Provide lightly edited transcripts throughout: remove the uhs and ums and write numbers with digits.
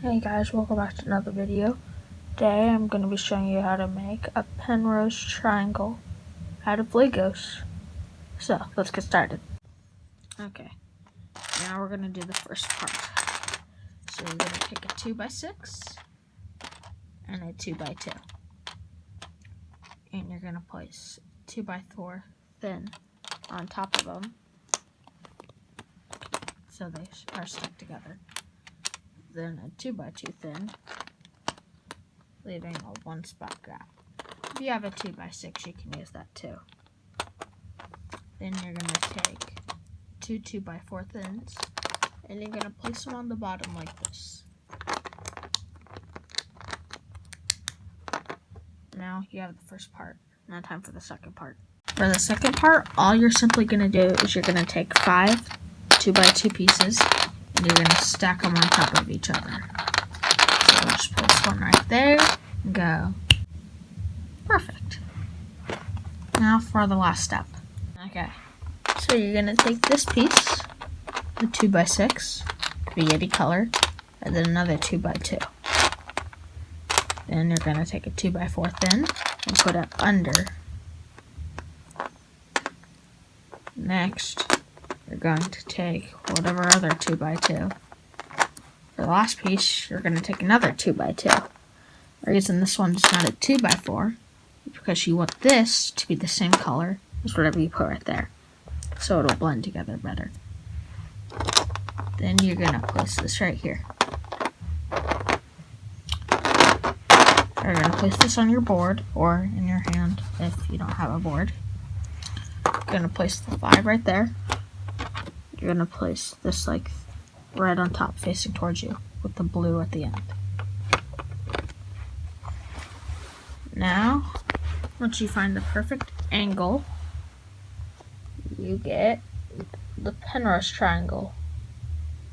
Hey guys, welcome back to another video. Today I'm going to be showing you how to make a Penrose triangle out of Legos. So, let's get started. Okay, now we're going to do the first part. So you're going to take a 2x6 and a 2x2. And you're going to place 2x4 thin on top of them so they are stuck together. Then a 2x2 thin, leaving a 1 spot gap. If you have a 2x6, you can use that too. Then you're going to take two 2x4 thins, and you're going to place them on the bottom like this. Now you have the first part. Now time for the second part. For the second part, all you're simply going to do is you're going to take 5 2x2 pieces, and you're going to stack them on top of each other. So we'll just place one right there and go. Perfect. Now for the last step. Okay, so you're going to take this piece, the 2x6, be any color, and then another 2x2. Then you're going to take a 2x4 thin and put it under. Next, you're going to take whatever other 2x2. For the last piece, you're going to take another 2x2. The reason this one's not a 2x4 is because you want this to be the same color as whatever you put right there, so it'll blend together better. Then you're going to place this right here. You're going to place this on your board or in your hand if you don't have a board. You're going to place the 5 right there. You're going to place this like right on top facing towards you with the blue at the end. Now, once you find the perfect angle, you get the Penrose triangle,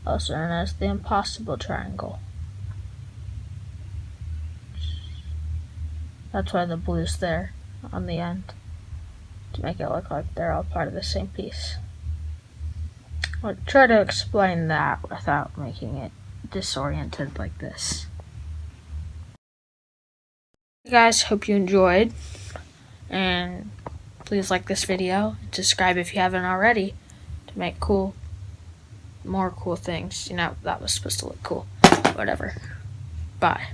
also known as the impossible triangle. That's why the blue's there on the end, to make it look like they're all part of the same piece. I'll try to explain that without making it disoriented like this. Hey guys, hope you enjoyed, and please like this video and subscribe if you haven't already to make more cool things. You know, that was supposed to look cool. Whatever. Bye.